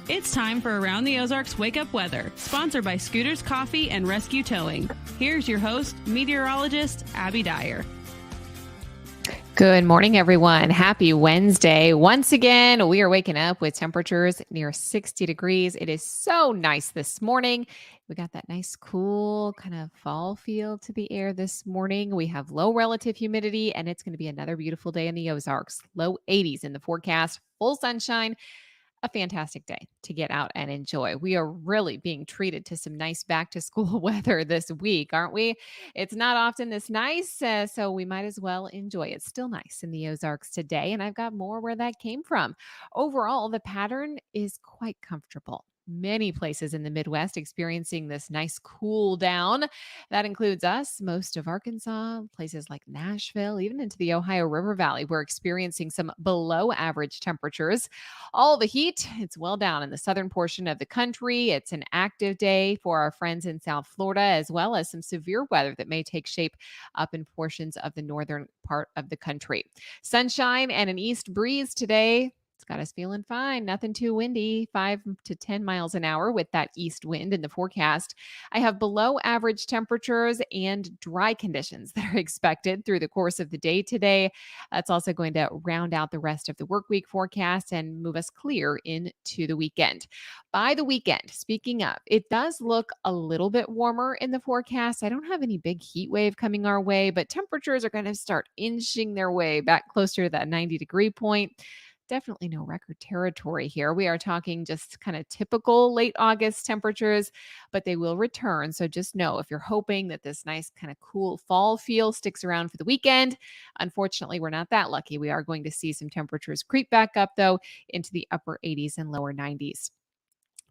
It's time for Around the Ozarks Wake Up Weather, sponsored by Scooters Coffee and Rescue Towing. Here's your host, meteorologist Abby Dyer. Good morning, everyone. Happy Wednesday. Once again, we are waking up with temperatures near 60 degrees. It is so nice this morning. We got that nice, cool kind of fall feel to the air this morning. We have low relative humidity, and it's going to be another beautiful day in the Ozarks. Low 80s in the forecast, full sunshine. A fantastic day to get out and enjoy. We are really being treated to some nice back to school weather this week, aren't we? It's not often this nice, so we might as well enjoy it. It's still nice in the Ozarks today, and I've got more where that came from. Overall, the pattern is quite comfortable. Many places in the Midwest experiencing this nice cool down. That includes us, most of Arkansas, places like Nashville, even into the Ohio River Valley. We're experiencing some below average temperatures. All the heat, it's well down in the southern portion of the country. It's an active day for our friends in South Florida, as well as some severe weather that may take shape up in portions of the northern part of the country. Sunshine and an east breeze today. It's got us feeling fine. Nothing too windy, 5 to 10 miles an hour with that east wind in the forecast. I have below average temperatures and dry conditions that are expected through the course of the day today. That's also going to round out the rest of the work week forecast and move us clear into the weekend. By the weekend, speaking of, it does look a little bit warmer in the forecast. I don't have any big heat wave coming our way, but temperatures are going to start inching their way back closer to that 90-degree point. Definitely no record territory here. We are talking just kind of typical late August temperatures, but they will return. So just know if you're hoping that this nice kind of cool fall feel sticks around for the weekend, unfortunately, we're not that lucky. We are going to see some temperatures creep back up, though, into the upper 80s and lower 90s.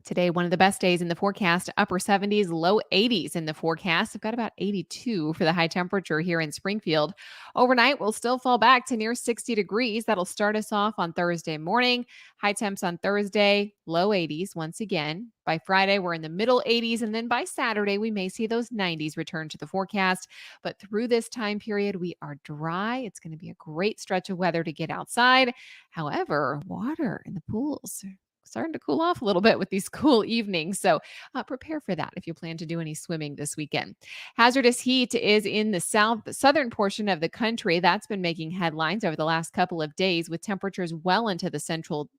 Today, one of the best days in the forecast, upper 70s, low 80s in the forecast. I've got about 82 for the high temperature here in Springfield. Overnight, we'll still fall back to near 60 degrees. That'll start us off on Thursday morning. High temps on Thursday, low 80s once again. By Friday, we're in the middle 80s. And then by Saturday, we may see those 90s return to the forecast. But through this time period, we are dry. It's going to be a great stretch of weather to get outside. However, water in the pools starting to cool off a little bit with these cool evenings. So prepare for that if you plan to do any swimming this weekend. Hazardous heat is in the southern portion of the country. That's been making headlines over the last couple of days with temperatures well into the central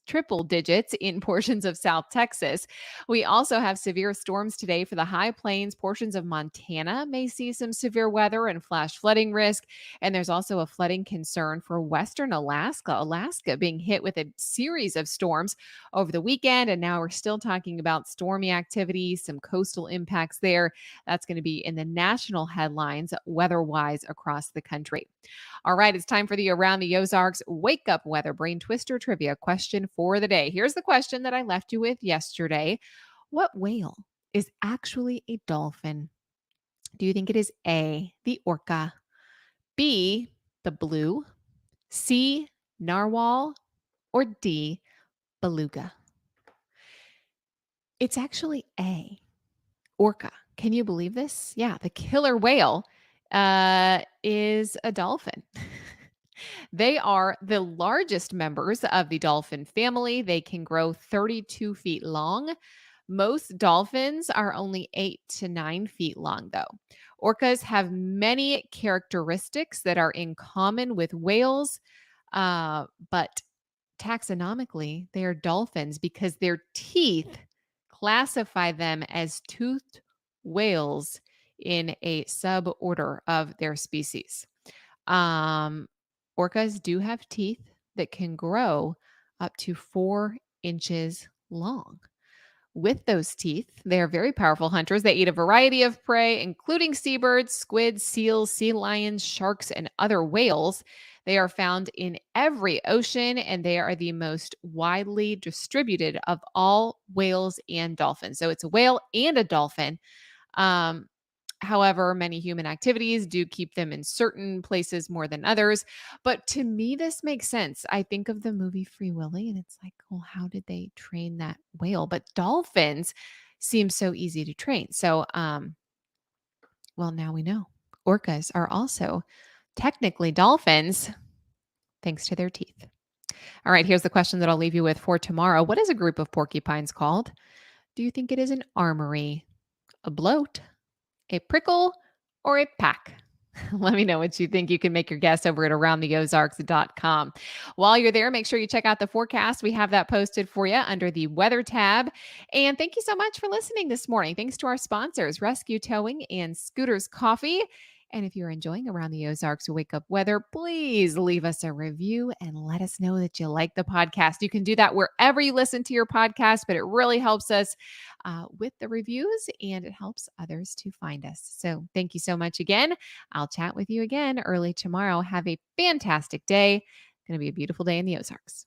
triple digits in portions of South Texas. We also have severe storms today for the high plains. Portions of Montana may see some severe weather and flash flooding risk. And there's also a flooding concern for western Alaska. Alaska being hit with a series of storms over the weekend. And now we're still talking about stormy activity, some coastal impacts there. That's going to be in the national headlines weather-wise across the country. All right, it's time for the Around the Ozarks Wake Up Weather Brain Twister Trivia question for the day. Here's the question that I left you with yesterday. What whale is actually a dolphin? Do you think it is A, the orca, B, the blue, C, narwhal, or D, beluga? It's actually A, orca. Can you believe this? Yeah, the killer whale is a dolphin. They are the largest members of the dolphin family. They can grow 32 feet long. Most dolphins are only 8 to 9 feet long, though. Orcas have many characteristics that are in common with whales, but taxonomically, they are dolphins because their teeth classify them as toothed whales in a suborder of their species. Orcas do have teeth that can grow up to 4 inches long. With those teeth, they are very powerful hunters. They eat a variety of prey, including seabirds, squids, seals, sea lions, sharks, and other whales. They are found in every ocean, and they are the most widely distributed of all whales and dolphins. So it's a whale and a dolphin. However, many human activities do keep them in certain places more than others. But to me, this makes sense. I think of the movie Free Willy, and it's like, well, how did they train that whale? But dolphins seem so easy to train. So, well, now we know. Orcas are also technically dolphins thanks to their teeth. All right, here's the question that I'll leave you with for tomorrow. What is a group of porcupines called? Do you think it is an armory, a bloat, a prickle, or a pack? Let me know what you think. You can make your guess over at aroundtheozarks.com. While you're there, make sure you check out the forecast. We have that posted for you under the weather tab. And thank you so much for listening this morning. Thanks to our sponsors, Rescue Towing and Scooters Coffee. And if you're enjoying Around the Ozarks Wake Up Weather, please leave us a review and let us know that you like the podcast. You can do that wherever you listen to your podcast, but it really helps us with the reviews and it helps others to find us. So thank you so much again. I'll chat with you again early tomorrow. Have a fantastic day. It's going to be a beautiful day in the Ozarks.